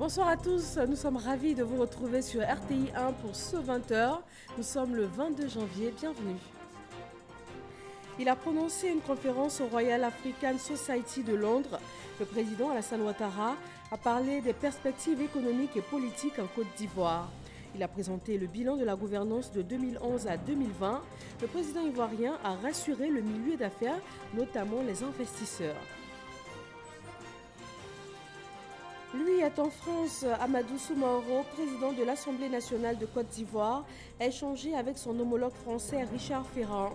Bonsoir à tous, nous sommes ravis de vous retrouver sur RTI 1 pour ce 20h. Nous sommes le 22 janvier, bienvenue. Il a prononcé une conférence au Royal African Society de Londres. Le président Alassane Ouattara a parlé des perspectives économiques et politiques en Côte d'Ivoire. Il a présenté le bilan de la gouvernance de 2011 à 2020. Le président ivoirien a rassuré le milieu d'affaires, notamment les investisseurs. Lui est en France. Amadou Soumaoro, président de l'Assemblée nationale de Côte d'Ivoire, a échangé avec son homologue français Richard Ferrand.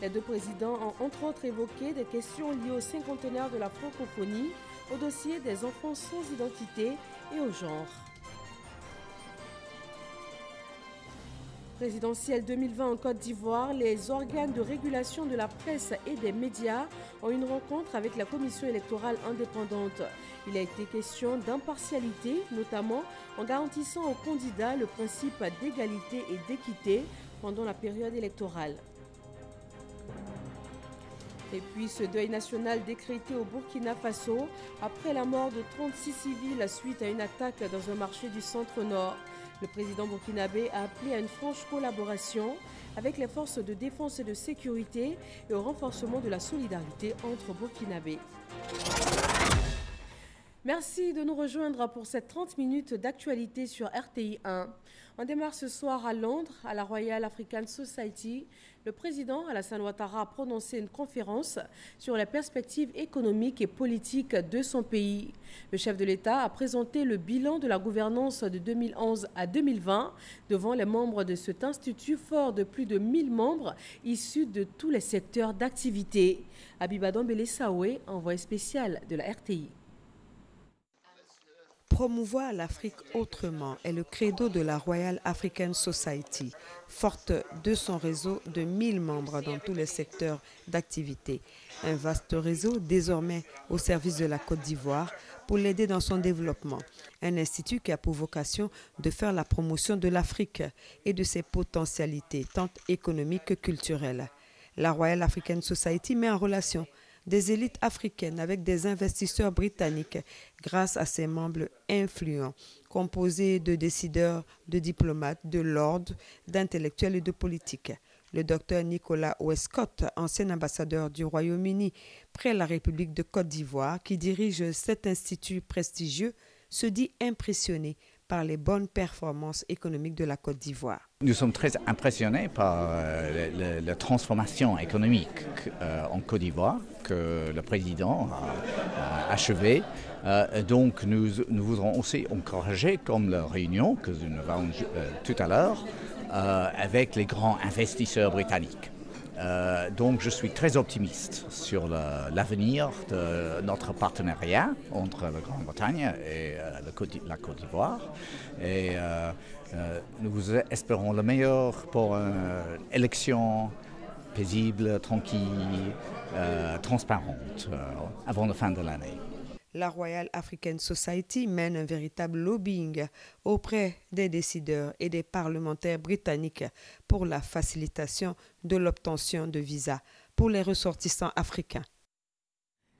Les deux présidents ont entre autres évoqué des questions liées au cinquantenaire de la francophonie, au dossier des enfants sans identité et au genre. Présidentielle 2020 en Côte d'Ivoire, les organes de régulation de la presse et des médias ont une rencontre avec la commission électorale indépendante. Il a été question d'impartialité, notamment en garantissant aux candidats le principe d'égalité et d'équité pendant la période électorale. Et puis ce deuil national décrété au Burkina Faso après la mort de 36 civils suite à une attaque dans un marché du centre-nord. Le président burkinabé a appelé à une franche collaboration avec les forces de défense et de sécurité et au renforcement de la solidarité entre burkinabés. Merci de nous rejoindre pour cette 30 minutes d'actualité sur RTI 1. On démarre ce soir à Londres, à la Royal African Society. Le président Alassane Ouattara a prononcé une conférence sur les perspectives économiques et politiques de son pays. Le chef de l'État a présenté le bilan de la gouvernance de 2011 à 2020 devant les membres de cet institut fort de plus de 1000 membres issus de tous les secteurs d'activité. Abiba Dombele Saoué, envoyé spécial de la RTI. Promouvoir l'Afrique autrement est le credo de la Royal African Society, forte de son réseau de 1000 membres dans tous les secteurs d'activité. Un vaste réseau désormais au service de la Côte d'Ivoire pour l'aider dans son développement. Un institut qui a pour vocation de faire la promotion de l'Afrique et de ses potentialités, tant économiques que culturelles. La Royal African Society met en relation des élites africaines avec des investisseurs britanniques grâce à ses membres influents, composés de décideurs, de diplomates, de lords, d'intellectuels et de politiques. Le docteur Nicolas Westcott, ancien ambassadeur du Royaume-Uni près la République de Côte d'Ivoire, qui dirige cet institut prestigieux, se dit impressionné par les bonnes performances économiques de la Côte d'Ivoire. Nous sommes très impressionnés par la transformation économique en Côte d'Ivoire que le président a achevée. Donc nous voudrons aussi encourager, comme la réunion que nous avons tout à l'heure, avec les grands investisseurs britanniques. Donc je suis très optimiste sur l'avenir de notre partenariat entre la Grande-Bretagne et la Côte d'Ivoire. Et nous espérons le meilleur pour une élection paisible, tranquille, transparente avant la fin de l'année. La Royal African Society mène un véritable lobbying auprès des décideurs et des parlementaires britanniques pour la facilitation de l'obtention de visas pour les ressortissants africains.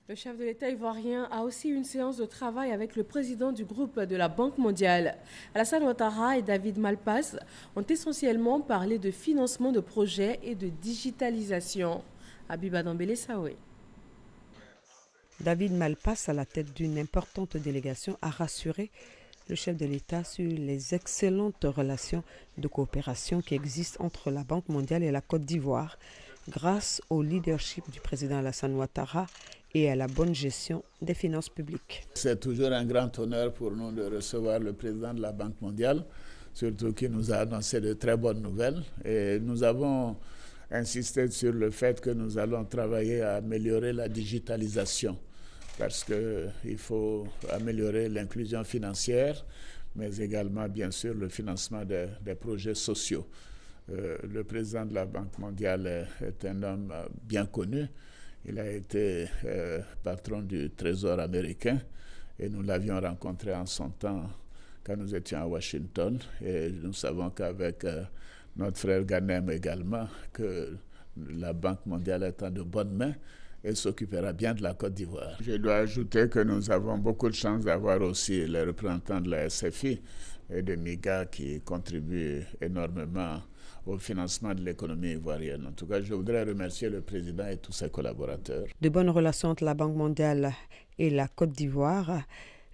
Le chef de l'État ivoirien a aussi eu une séance de travail avec le président du groupe de la Banque mondiale. Alassane Ouattara et David Malpass ont essentiellement parlé de financement de projets et de digitalisation. Abiba Dombele Saoué. David Malpass, à la tête d'une importante délégation, a rassuré le chef de l'État sur les excellentes relations de coopération qui existent entre la Banque mondiale et la Côte d'Ivoire grâce au leadership du président Alassane Ouattara et à la bonne gestion des finances publiques. C'est toujours un grand honneur pour nous de recevoir le président de la Banque mondiale, surtout qu'il nous a annoncé de très bonnes nouvelles. Et nous avons insisté sur le fait que nous allons travailler à améliorer la digitalisation, parce qu'il faut améliorer l'inclusion financière, mais également, bien sûr, le financement des projets sociaux. Le président de la Banque mondiale est un homme bien connu. Il a été patron du Trésor américain et nous l'avions rencontré en son temps quand nous étions à Washington. Et nous savons qu'avec notre frère Ghanem également, que la Banque mondiale est en de bonnes mains et s'occupera bien de la Côte d'Ivoire. Je dois ajouter que nous avons beaucoup de chance d'avoir aussi les représentants de la SFI et de MIGA qui contribuent énormément au financement de l'économie ivoirienne. En tout cas, je voudrais remercier le président et tous ses collaborateurs. De bonnes relations entre la Banque mondiale et la Côte d'Ivoire,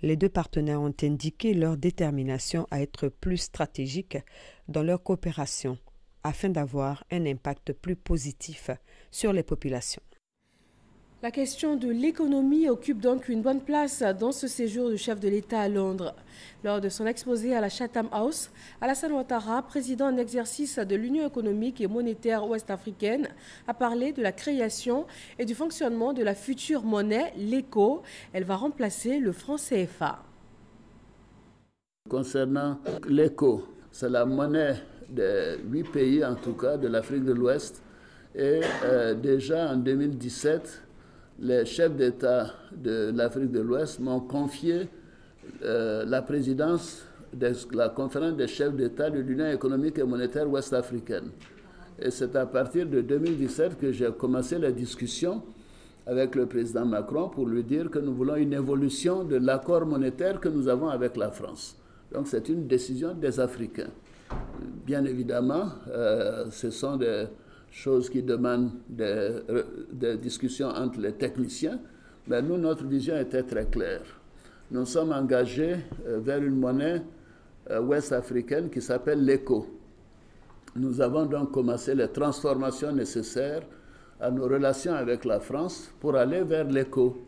les deux partenaires ont indiqué leur détermination à être plus stratégiques dans leur coopération afin d'avoir un impact plus positif sur les populations. La question de l'économie occupe donc une bonne place dans ce séjour du chef de l'État à Londres. Lors de son exposé à la Chatham House, Alassane Ouattara, président en exercice de l'Union économique et monétaire ouest-africaine, a parlé de la création et du fonctionnement de la future monnaie, l'ECO. Elle va remplacer le franc CFA. Concernant l'ECO, c'est la monnaie de 8 pays, en tout cas, de l'Afrique de l'Ouest. Et déjà en 2017, les chefs d'État de l'Afrique de l'Ouest m'ont confié la présidence de la conférence des chefs d'État de l'Union économique et monétaire ouest-africaine. Et c'est à partir de 2017 que j'ai commencé les discussions avec le président Macron pour lui dire que nous voulons une évolution de l'accord monétaire que nous avons avec la France. Donc c'est une décision des Africains. Bien évidemment, ce sont des choses qui demandent des discussions entre les techniciens, mais nous, notre vision était très claire. Nous sommes engagés vers une monnaie ouest-africaine qui s'appelle l'ECO. Nous avons donc commencé les transformations nécessaires à nos relations avec la France pour aller vers l'ECO.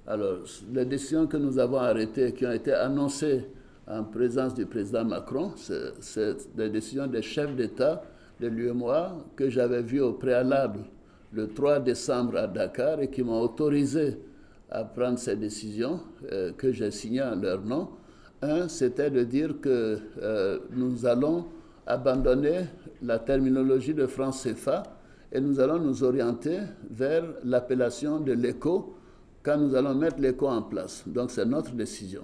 Alors, les décisions que nous avons arrêtées, qui ont été annoncées en présence du président Macron, c'est des décisions des chefs d'État de l'UEMOA que j'avais vu au préalable le 3 décembre à Dakar et qui m'ont autorisé à prendre ces décisions que j'ai signées en leur nom. Un, c'était de dire que nous allons abandonner la terminologie de franc CFA et nous allons nous orienter vers l'appellation de l'ECO quand nous allons mettre l'ECO en place. Donc c'est notre décision.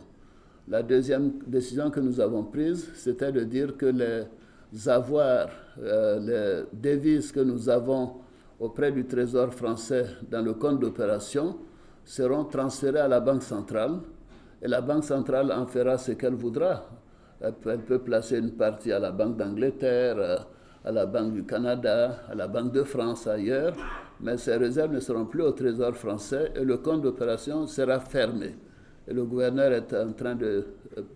La deuxième décision que nous avons prise, c'était de dire que les avoirs, les devises que nous avons auprès du Trésor français dans le compte d'opération seront transférées à la Banque centrale et la Banque centrale en fera ce qu'elle voudra. Elle peut placer une partie à la Banque d'Angleterre, à la Banque du Canada, à la Banque de France, ailleurs, mais ces réserves ne seront plus au Trésor français et le compte d'opération sera fermé. Et le gouverneur est en train de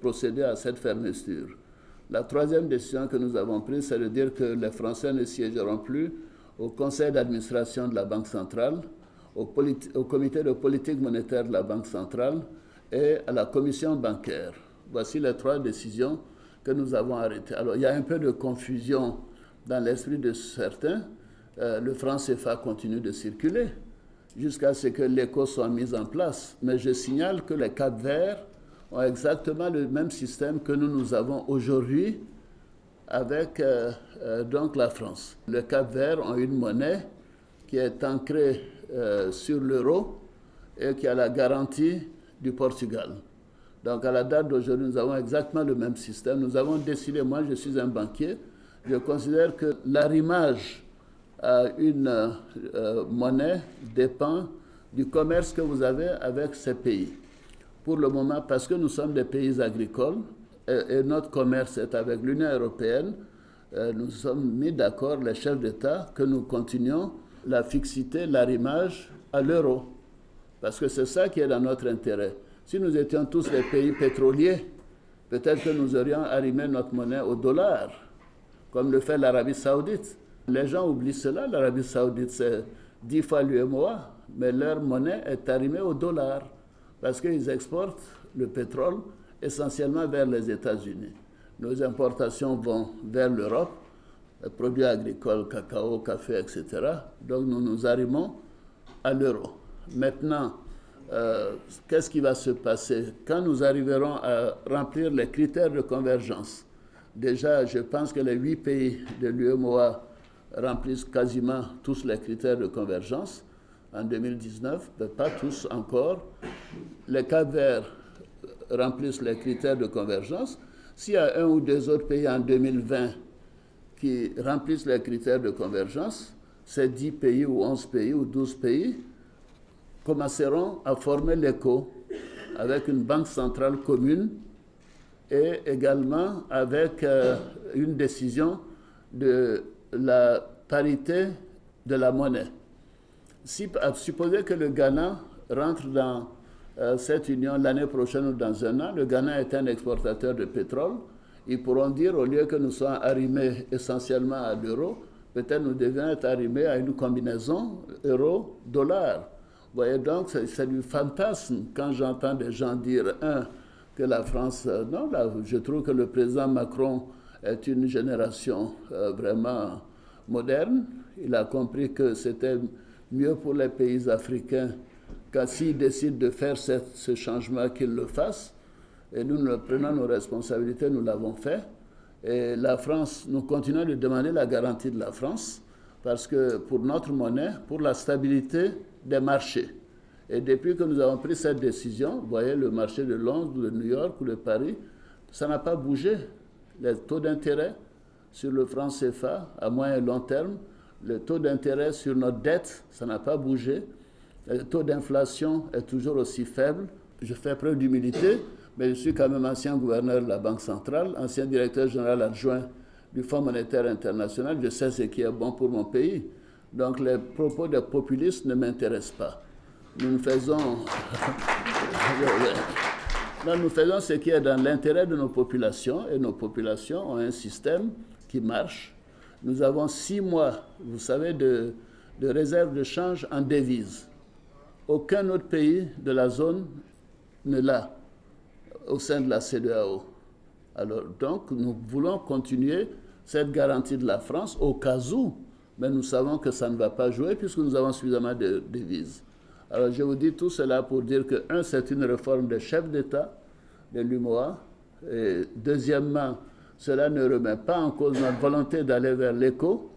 procéder à cette fermeture. La troisième décision que nous avons prise, c'est de dire que les Français ne siégeront plus au conseil d'administration de la Banque centrale, au comité de politique monétaire de la Banque centrale et à la commission bancaire. Voici les trois décisions que nous avons arrêtées. Alors, il y a un peu de confusion dans l'esprit de certains. Le franc CFA continue de circuler jusqu'à ce que l'ECO soit mis en place. Mais je signale que les Cap-Verts ont exactement le même système que nous avons aujourd'hui avec donc la France. Les Cap-Verts ont une monnaie qui est ancrée sur l'euro et qui a la garantie du Portugal. Donc à la date d'aujourd'hui, nous avons exactement le même système. Nous avons décidé, moi je suis un banquier, je considère que l'arrimage à une monnaie dépend du commerce que vous avez avec ces pays. Pour le moment, parce que nous sommes des pays agricoles et notre commerce est avec l'Union européenne, nous sommes mis d'accord, les chefs d'État, que nous continuons la fixité, l'arrimage à l'euro. Parce que c'est ça qui est dans notre intérêt. Si nous étions tous des pays pétroliers, peut-être que nous aurions arrimé notre monnaie au dollar, comme le fait l'Arabie saoudite. Les gens oublient cela, l'Arabie saoudite c'est 10 fois l'UEMOA, mais leur monnaie est arrimée au dollar, parce qu'ils exportent le pétrole essentiellement vers les États-Unis. Nos importations vont vers l'Europe, produits agricoles, cacao, café, etc. Donc nous nous arrimons à l'euro. Maintenant, qu'est-ce qui va se passer quand nous arriverons à remplir les critères de convergence? Déjà, je pense que les 8 pays de l'UEMOA remplissent quasiment tous les critères de convergence en 2019, mais pas tous encore. Les Cap-Verts remplissent les critères de convergence. S'il y a un ou deux autres pays en 2020 qui remplissent les critères de convergence, c'est 10 pays ou 11 pays ou 12 pays, commencerons à former l'ECO avec une banque centrale commune et également avec une décision de la parité de la monnaie. Supposez que le Ghana rentre dans cette union l'année prochaine ou dans un an, le Ghana est un exportateur de pétrole, ils pourront dire, au lieu que nous soyons arrimés essentiellement à l'euro, peut-être nous devions être arrimés à une combinaison euro-dollar. Vous voyez donc, c'est du fantasme quand j'entends des gens dire, que la France... non, là, je trouve que le président Macron est une génération vraiment moderne. Il a compris que c'était mieux pour les pays africains que s'ils décident de faire ce changement, qu'ils le fassent. Et nous prenons nos responsabilités, nous l'avons fait. Et la France, nous continuons de demander la garantie de la France parce que pour notre monnaie, pour la stabilité des marchés. Et depuis que nous avons pris cette décision, vous voyez le marché de Londres, de New York ou de Paris, ça n'a pas bougé. Les taux d'intérêt sur le franc CFA à moyen et long terme, le taux d'intérêt sur notre dette, ça n'a pas bougé. Le taux d'inflation est toujours aussi faible. Je fais preuve d'humilité, mais je suis quand même ancien gouverneur de la Banque centrale, ancien directeur général adjoint du Fonds monétaire international. Je sais ce qui est bon pour mon pays. Donc les propos des populistes ne m'intéressent pas. Nous faisons ce qui est dans l'intérêt de nos populations, et nos populations ont un système qui marche. Nous avons 6 mois, vous savez, de réserve de change en devises. Aucun autre pays de la zone ne l'a au sein de la CEDEAO. Alors, donc, nous voulons continuer cette garantie de la France au cas où, mais nous savons que ça ne va pas jouer puisque nous avons suffisamment de devises. Alors, je vous dis tout cela pour dire que, c'est une réforme des chefs d'État de l'UMOA. Et deuxièmement, cela ne remet pas en cause notre volonté d'aller vers l'éco,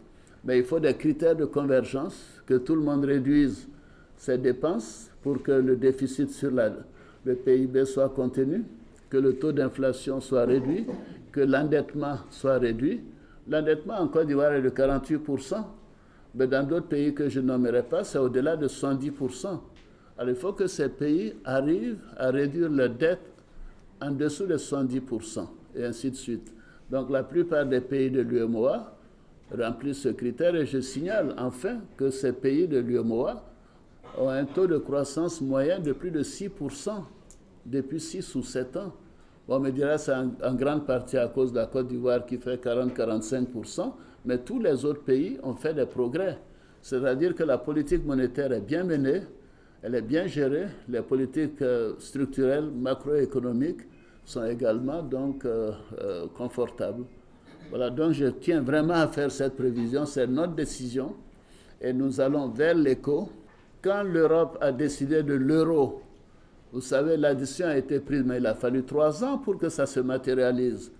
mais il faut des critères de convergence, que tout le monde réduise ses dépenses pour que le déficit sur le PIB soit contenu, que le taux d'inflation soit réduit, que l'endettement soit réduit. L'endettement en Côte d'Ivoire est de 48%, mais dans d'autres pays que je ne nommerai pas, c'est au-delà de 70%. Alors il faut que ces pays arrivent à réduire leur dette en dessous de 70%, et ainsi de suite. Donc la plupart des pays de l'UMOA remplissent ce critère, et je signale enfin que ces pays de l'UMOA ont un taux de croissance moyen de plus de 6% depuis 6 ou 7 ans. On me dira que c'est en grande partie à cause de la Côte d'Ivoire qui fait 40-45%, mais tous les autres pays ont fait des progrès. C'est-à-dire que la politique monétaire est bien menée, elle est bien gérée, les politiques structurelles, macroéconomiques sont également donc confortables. Voilà, donc je tiens vraiment à faire cette prévision, c'est notre décision, et nous allons vers l'éco. Quand l'Europe a décidé de l'euro, vous savez, la décision a été prise, mais il a fallu 3 ans pour que ça se matérialise.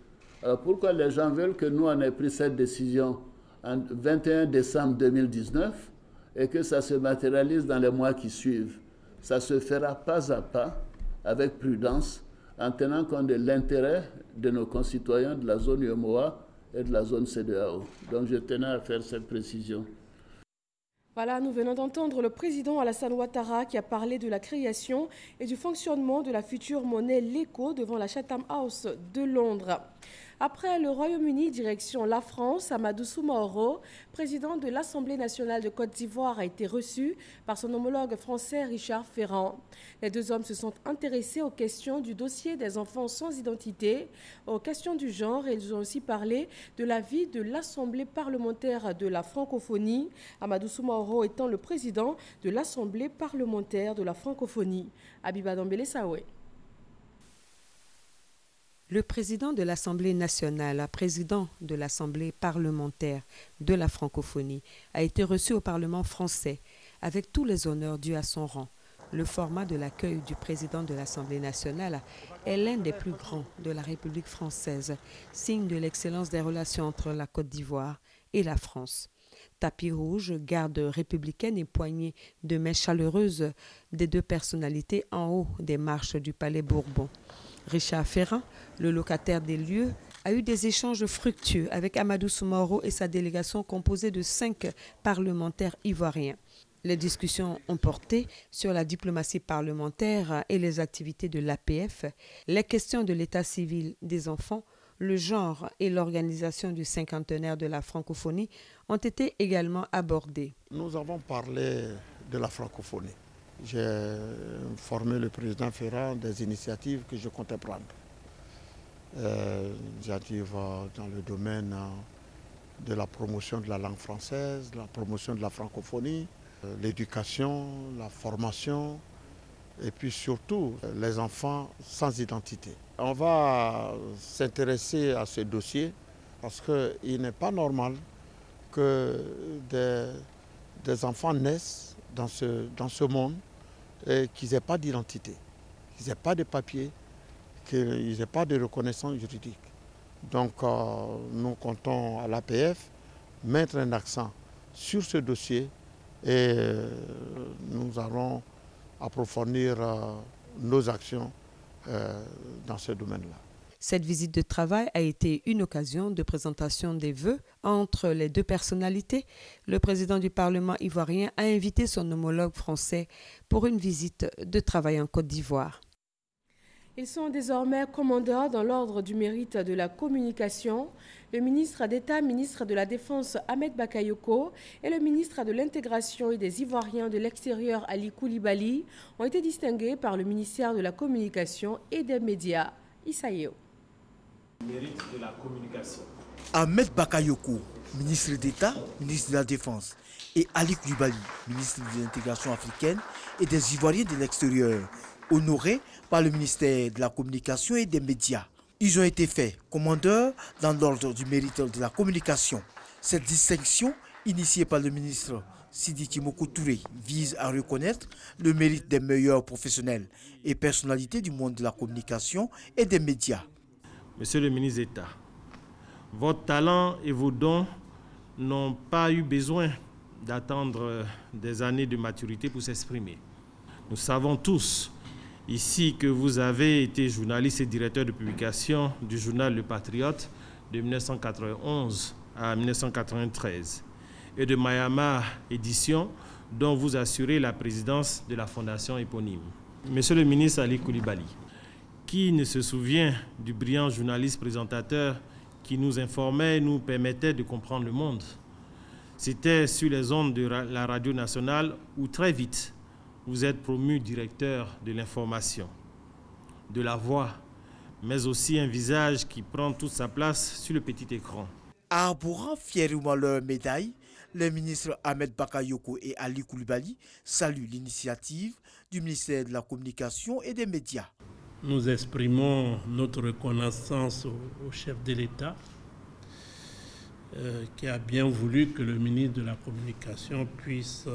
Alors pourquoi les gens veulent que nous, on ait pris cette décision en 21 décembre 2019 et que ça se matérialise dans les mois qui suivent? Ça se fera pas à pas, avec prudence, en tenant compte de l'intérêt de nos concitoyens de la zone UMOA et de la zone CEDEAO. Donc je tenais à faire cette précision. Voilà, nous venons d'entendre le président Alassane Ouattara qui a parlé de la création et du fonctionnement de la future monnaie l'ECO devant la Chatham House de Londres. Après le Royaume-Uni, direction la France, Amadou Soumaoro, président de l'Assemblée nationale de Côte d'Ivoire, a été reçu par son homologue français Richard Ferrand. Les deux hommes se sont intéressés aux questions du dossier des enfants sans identité, aux questions du genre, et ils ont aussi parlé de la vie de l'Assemblée parlementaire de la francophonie, Amadou Soumaoro étant le président de l'Assemblée parlementaire de la francophonie. Abiba Dambélé Saoué. Le président de l'Assemblée nationale, président de l'Assemblée parlementaire de la francophonie, a été reçu au Parlement français avec tous les honneurs dus à son rang. Le format de l'accueil du président de l'Assemblée nationale est l'un des plus grands de la République française, signe de l'excellence des relations entre la Côte d'Ivoire et la France. Tapis rouge, garde républicaine et poignée de main chaleureuse des deux personnalités en haut des marches du Palais Bourbon. Richard Ferrand, le locataire des lieux, a eu des échanges fructueux avec Amadou Soumaoro et sa délégation composée de 5 parlementaires ivoiriens. Les discussions ont porté sur la diplomatie parlementaire et les activités de l'APF, les questions de l'état civil des enfants, le genre et l'organisation du cinquantenaire de la francophonie ont été également abordés. Nous avons parlé de la francophonie. J'ai informé le président Ferrand des initiatives que je comptais prendre. Initiatives dans le domaine de la promotion de la langue française, la promotion de la francophonie, l'éducation, la formation et puis surtout les enfants sans identité. On va s'intéresser à ce dossier parce qu'il n'est pas normal que des enfants naissent dans ce monde et qu'ils n'aient pas d'identité, qu'ils n'aient pas de papier, qu'ils n'aient pas de reconnaissance juridique. Donc nous comptons à l'APF mettre un accent sur ce dossier et nous allons approfondir nos actions dans ce domaine-là. Cette visite de travail a été une occasion de présentation des vœux entre les deux personnalités. Le président du Parlement ivoirien a invité son homologue français pour une visite de travail en Côte d'Ivoire. Ils sont désormais commandeurs dans l'ordre du mérite de la communication. Le ministre d'État, ministre de la Défense Ahmed Bakayoko et le ministre de l'Intégration et des Ivoiriens de l'extérieur Ali Koulibaly ont été distingués par le ministère de la Communication et des Médias. Issaïo. Mérite de la communication. Ahmed Bakayoko, ministre d'État, ministre de la Défense, et Ali Koulibaly, ministre de l'Intégration africaine et des Ivoiriens de l'extérieur, honorés par le ministère de la Communication et des Médias. Ils ont été faits commandeurs dans l'ordre du mérite de la communication. Cette distinction, initiée par le ministre Sidi Timoko Touré, vise à reconnaître le mérite des meilleurs professionnels et personnalités du monde de la communication et des médias. Monsieur le ministre d'État, votre talent et vos dons n'ont pas eu besoin d'attendre des années de maturité pour s'exprimer. Nous savons tous ici que vous avez été journaliste et directeur de publication du journal Le Patriote de 1991 à 1993 et de Mayama Édition, dont vous assurez la présidence de la fondation éponyme. Monsieur le ministre Ali Koulibaly, qui ne se souvient du brillant journaliste présentateur qui nous informait et nous permettait de comprendre le monde? C'était sur les ondes de la radio nationale où très vite vous êtes promu directeur de l'information, de la voix, mais aussi un visage qui prend toute sa place sur le petit écran. Arborant fièrement leur médaille, les ministres Ahmed Bakayoko et Ali Koulibaly saluent l'initiative du ministère de la Communication et des Médias. Nous exprimons notre reconnaissance au chef de l'État qui a bien voulu que le ministre de la Communication puisse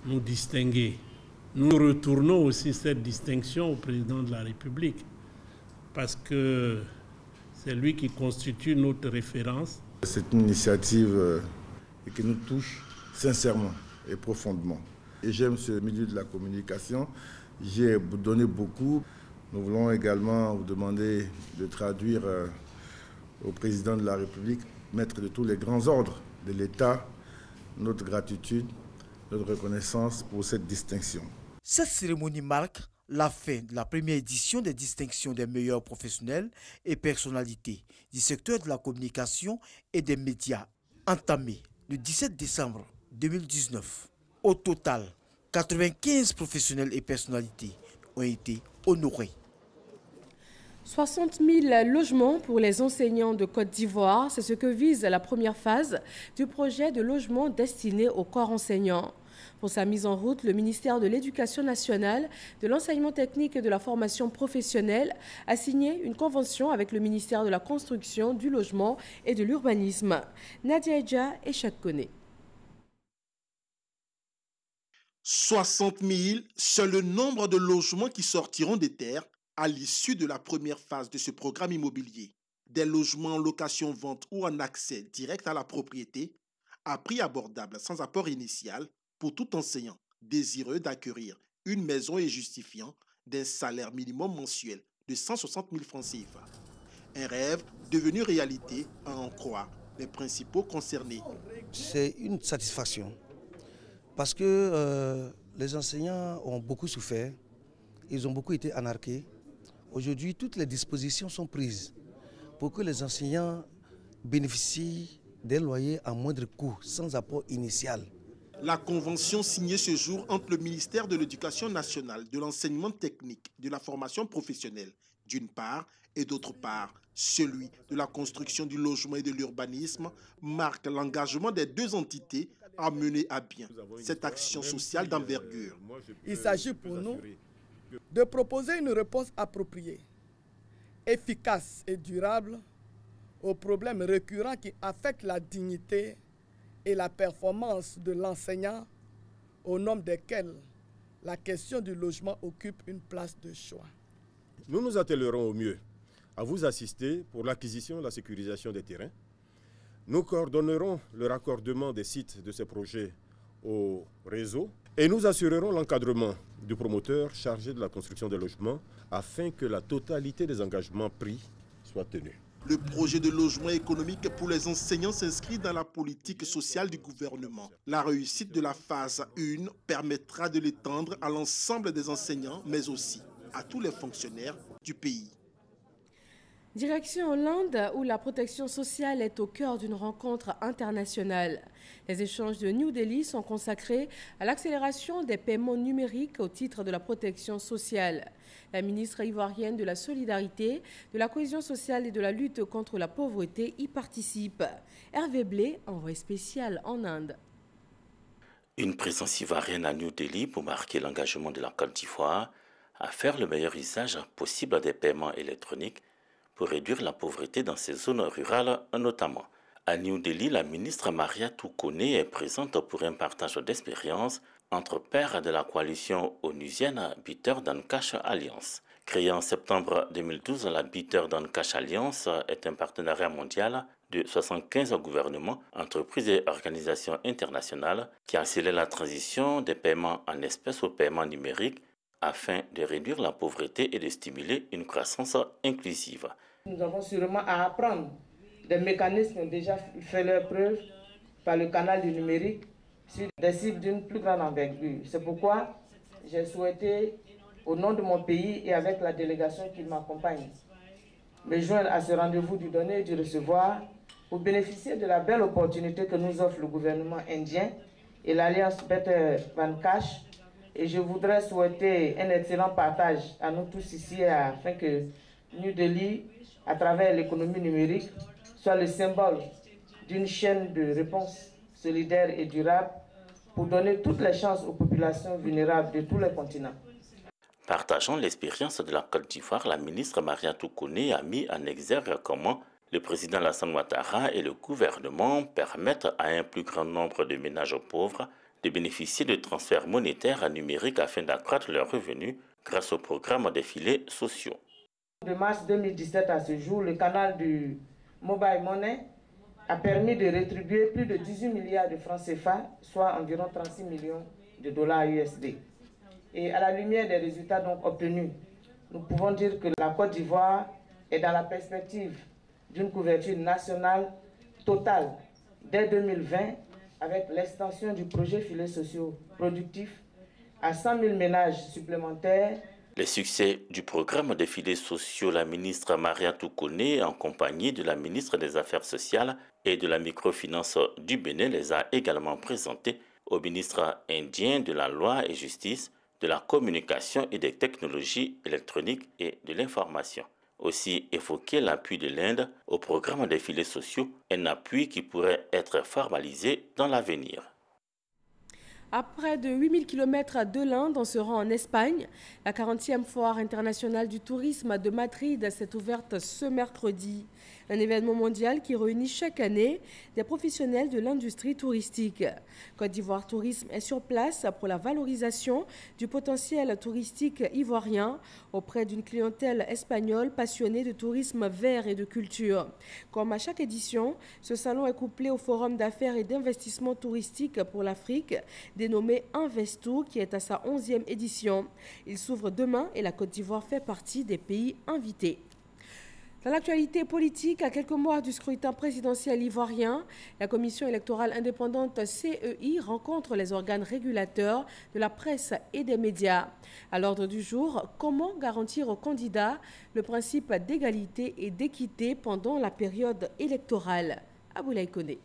nous distinguer. Nous retournons aussi cette distinction au président de la République parce que c'est lui qui constitue notre référence. C'est une initiative qui nous touche sincèrement et profondément. Et j'aime ce milieu de la communication. J'ai donné beaucoup. Nous voulons également vous demander de traduire au président de la République, maître de tous les grands ordres de l'État, notre gratitude, notre reconnaissance pour cette distinction. Cette cérémonie marque la fin de la première édition des distinctions des meilleurs professionnels et personnalités du secteur de la communication et des médias, entamée le 17 décembre 2019. Au total, 95 professionnels et personnalités ont été honorés. 60 000 logements pour les enseignants de Côte d'Ivoire, c'est ce que vise la première phase du projet de logement destiné au corps enseignant. Pour sa mise en route, le ministère de l'Éducation nationale, de l'enseignement technique et de la formation professionnelle a signé une convention avec le ministère de la Construction, du Logement et de l'Urbanisme. Nadia Edja et Chad Koné. 60 000, c'est le nombre de logements qui sortiront des terres à l'issue de la première phase de ce programme immobilier. Des logements en location-vente ou en accès direct à la propriété, à prix abordable sans apport initial pour tout enseignant désireux d'acquérir une maison et justifiant d'un salaire minimum mensuel de 160 000 francs CFA. Un rêve devenu réalité à en croire les principaux concernés. C'est une satisfaction Parce que les enseignants ont beaucoup souffert, ils ont beaucoup été anarqués. Aujourd'hui, toutes les dispositions sont prises pour que les enseignants bénéficient des loyers à moindre coût, sans apport initial. La convention signée ce jour entre le ministère de l'Éducation nationale, de l'enseignement technique, de la formation professionnelle, d'une part, et d'autre part, celui de la construction du logement et de l'urbanisme, marque l'engagement des deux entités à mener à bien cette action sociale d'envergure. Il s'agit pour nous de proposer une réponse appropriée, efficace et durable aux problèmes récurrents qui affectent la dignité et la performance de l'enseignant, au nombre desquels la question du logement occupe une place de choix. Nous nous attellerons au mieux à vous assister pour l'acquisition et la sécurisation des terrains. Nous coordonnerons le raccordement des sites de ces projets au réseau et nous assurerons l'encadrement du promoteur chargé de la construction des logements afin que la totalité des engagements pris soit tenue. Le projet de logement économique pour les enseignants s'inscrit dans la politique sociale du gouvernement. La réussite de la phase 1 permettra de l'étendre à l'ensemble des enseignants, mais aussi à tous les fonctionnaires du pays. Direction Hollande, où la protection sociale est au cœur d'une rencontre internationale. Les échanges de New Delhi sont consacrés à l'accélération des paiements numériques au titre de la protection sociale. La ministre ivoirienne de la Solidarité, de la Cohésion sociale et de la lutte contre la pauvreté y participe. Hervé Blé, envoyé spécial en Inde. Une présence ivoirienne à New Delhi pour marquer l'engagement de la Côte d'Ivoire à faire le meilleur usage possible des paiements électroniques pour réduire la pauvreté dans ces zones rurales notamment. À New Delhi, la ministre Mariatou Koné est présente pour un partage d'expériences entre pairs de la coalition onusienne Bitter Than Cash Alliance. Créée en septembre 2012, la Bitter Than Cash Alliance est un partenariat mondial de 75 gouvernements, entreprises et organisations internationales qui accélère la transition des paiements en espèces aux paiements numériques afin de réduire la pauvreté et de stimuler une croissance inclusive. Nous avons sûrement à apprendre des mécanismes déjà fait leur preuve par le canal du numérique sur des cibles d'une plus grande envergure. C'est pourquoi j'ai souhaité, au nom de mon pays et avec la délégation qui m'accompagne, me joindre à ce rendez-vous du donner et du recevoir pour bénéficier de la belle opportunité que nous offre le gouvernement indien et l'Alliance Better Than Cash. Et je voudrais souhaiter un excellent partage à nous tous ici afin que New Delhi, à travers l'économie numérique, soit le symbole d'une chaîne de réponse solidaire et durable pour donner toutes les chances aux populations vulnérables de tous les continents. Partageant l'expérience de la Côte d'Ivoire, la ministre Mariatou Koné a mis en exergue comment le président Alassane Ouattara et le gouvernement permettent à un plus grand nombre de ménages pauvres de bénéficier de transferts monétaires numériques afin d'accroître leurs revenus grâce au programme des filets sociaux. De mars 2017 à ce jour, le canal du Mobile Money a permis de rétribuer plus de 18 milliards de francs CFA, soit environ 36 millions de dollars USD. Et à la lumière des résultats donc obtenus, nous pouvons dire que la Côte d'Ivoire est dans la perspective d'une couverture nationale totale dès 2020 avec l'extension du projet filets sociaux productifs à 100 000 ménages supplémentaires. Le succès du programme des filets sociaux, la ministre Mariatou Koné, en compagnie de la ministre des Affaires sociales et de la microfinance du Bénin, les a également présentés au ministre indien de la Loi et Justice, de la Communication et des Technologies électroniques et de l'Information. Aussi évoquer l'appui de l'Inde au programme des filets sociaux, un appui qui pourrait être formalisé dans l'avenir. À près de 8000 km de l'Inde, on se rend en Espagne. La 40e foire internationale du tourisme de Madrid s'est ouverte ce mercredi. Un événement mondial qui réunit chaque année des professionnels de l'industrie touristique. Côte d'Ivoire Tourisme est sur place pour la valorisation du potentiel touristique ivoirien auprès d'une clientèle espagnole passionnée de tourisme vert et de culture. Comme à chaque édition, ce salon est couplé au Forum d'affaires et d'investissement touristique pour l'Afrique, dénommé Investour, qui est à sa 11e édition. Il s'ouvre demain et la Côte d'Ivoire fait partie des pays invités. Dans l'actualité politique, à quelques mois du scrutin présidentiel ivoirien, la commission électorale indépendante CEI rencontre les organes régulateurs de la presse et des médias. À l'ordre du jour, comment garantir aux candidats le principe d'égalité et d'équité pendant la période électorale? Aboulaye Koné.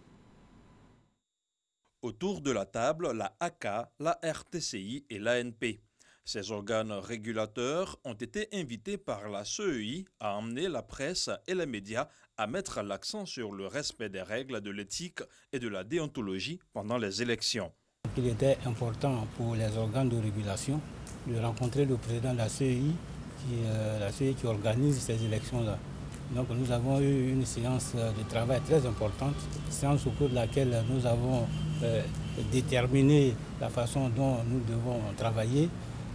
Autour de la table, la AK, la RTCI et l'ANP. Ces organes régulateurs ont été invités par la CEI à emmener la presse et les médias à mettre l'accent sur le respect des règles de l'éthique et de la déontologie pendant les élections. Il était important pour les organes de régulation de rencontrer le président de la CEI qui organise ces élections-là. Donc nous avons eu une séance de travail très importante, séance au cours de laquelle nous avons déterminé la façon dont nous devons travailler.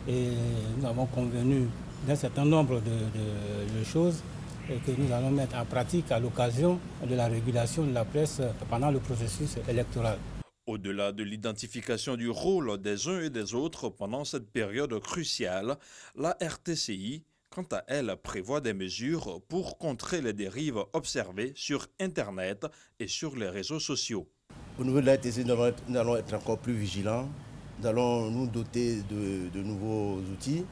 Et nous avons convenu d'un certain nombre de choses que nous allons mettre en pratique à l'occasion de la régulation de la presse pendant le processus électoral. Au-delà de l'identification du rôle des uns et des autres pendant cette période cruciale, la RTCI, quant à elle, prévoit des mesures pour contrer les dérives observées sur Internet et sur les réseaux sociaux. Au niveau de la RTCI, nous allons être encore plus vigilants. Nous allons nous doter de nouveaux outils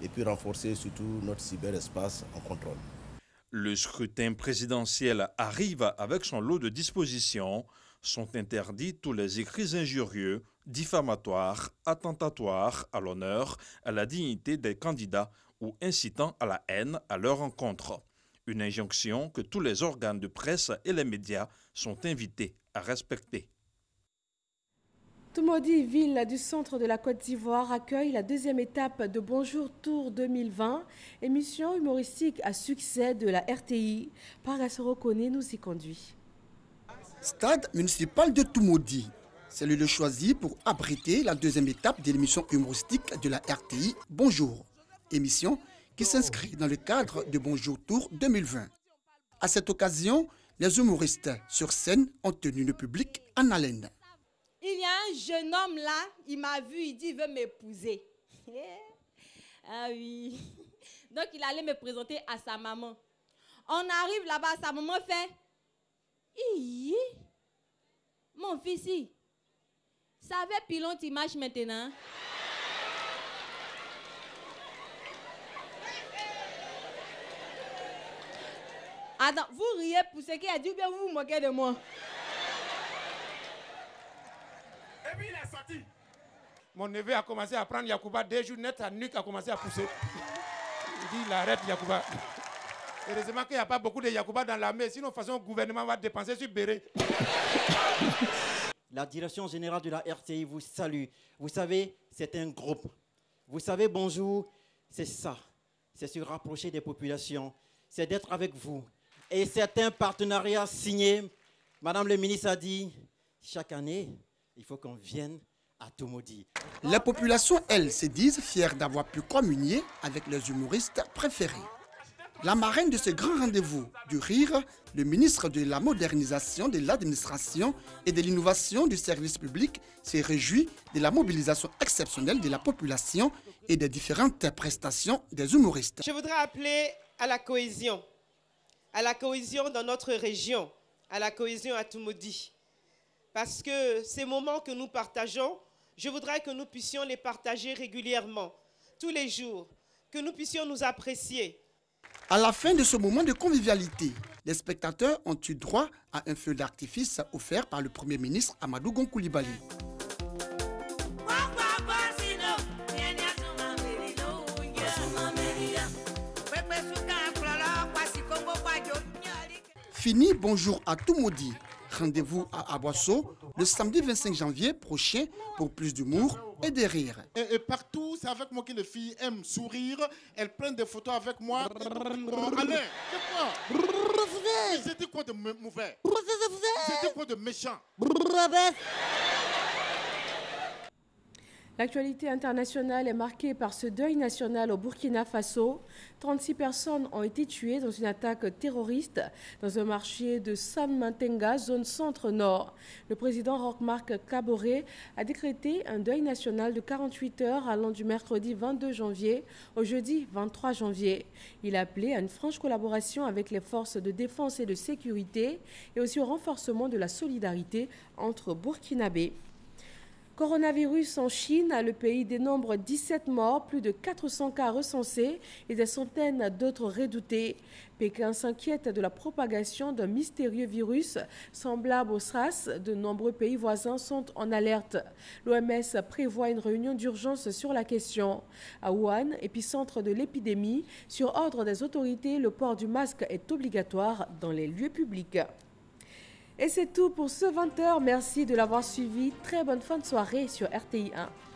et puis renforcer surtout notre cyberespace en contrôle. Le scrutin présidentiel arrive avec son lot de dispositions. Sont interdits tous les écrits injurieux, diffamatoires, attentatoires à l'honneur, à la dignité des candidats ou incitant à la haine à leur encontre. Une injonction que tous les organes de presse et les médias sont invités à respecter. Toumoudi, ville du centre de la Côte d'Ivoire, accueille la deuxième étape de Bonjour Tour 2020, émission humoristique à succès de la RTI. Parassoro Koné nous y conduit. Stade municipal de Toumoudi, c'est le lieu choisi pour abriter la deuxième étape de l'émission humoristique de la RTI Bonjour, émission qui s'inscrit dans le cadre de Bonjour Tour 2020. À cette occasion, les humoristes sur scène ont tenu le public en haleine. Il y a un jeune homme là, il m'a vu, il dit il veut m'épouser. Ah oui. Donc il allait me présenter à sa maman. On arrive là-bas, sa maman fait hi, mon fils, ça avait pilon image maintenant. Attends, vous riez pour ce qu'il a dit ou bien vous vous moquez de moi? Et puis il est sorti. Mon neveu a commencé à prendre Yacouba, 2 jours net, sa nuque a commencé à pousser. Il dit il arrête Yacouba. Heureusement qu'il n'y a pas beaucoup de Yacouba dans l'armée, sinon de toute façon le gouvernement va dépenser sur Béré. La direction générale de la RTI vous salue. Vous savez, c'est un groupe. Vous savez, bonjour, c'est ça. C'est se rapprocher des populations. C'est d'être avec vous. Et c'est un partenariat signé. Madame le ministre a dit, chaque année, il faut qu'on vienne à Toumoudi. Les populations, elles, se disent fières d'avoir pu communier avec leurs humoristes préférés. La marraine de ce grand rendez-vous du rire, le ministre de la modernisation de l'administration et de l'innovation du service public, s'est réjoui de la mobilisation exceptionnelle de la population et des différentes prestations des humoristes. Je voudrais appeler à la cohésion dans notre région, à la cohésion à Toumoudi. Parce que ces moments que nous partageons, je voudrais que nous puissions les partager régulièrement, tous les jours, que nous puissions nous apprécier. À la fin de ce moment de convivialité, les spectateurs ont eu droit à un feu d'artifice offert par le Premier ministre Amadou Gon Coulibaly. Fini Bonjour à Toumoudi. Rendez-vous à Abosso le samedi 25 janvier prochain pour plus d'humour et de rire. Et partout, c'est avec moi que les filles aiment sourire. Elles prennent des photos avec moi. Alain, c'est quoi? C'était quoi de mauvais? C'était quoi de méchant? L'actualité internationale est marquée par ce deuil national au Burkina Faso. 36 personnes ont été tuées dans une attaque terroriste dans un marché de San-Mantenga, zone centre-nord. Le président Roch-Marc Kaboré a décrété un deuil national de 48 heures allant du mercredi 22 janvier au jeudi 23 janvier. Il a appelé à une franche collaboration avec les forces de défense et de sécurité et aussi au renforcement de la solidarité entre Burkinabés. Coronavirus en Chine, le pays dénombre 17 morts, plus de 400 cas recensés et des centaines d'autres redoutés. Pékin s'inquiète de la propagation d'un mystérieux virus semblable au SRAS. De nombreux pays voisins sont en alerte. L'OMS prévoit une réunion d'urgence sur la question. À Wuhan, épicentre de l'épidémie, sur ordre des autorités, le port du masque est obligatoire dans les lieux publics. Et c'est tout pour ce 20h. Merci de l'avoir suivi. Très bonne fin de soirée sur RTI 1.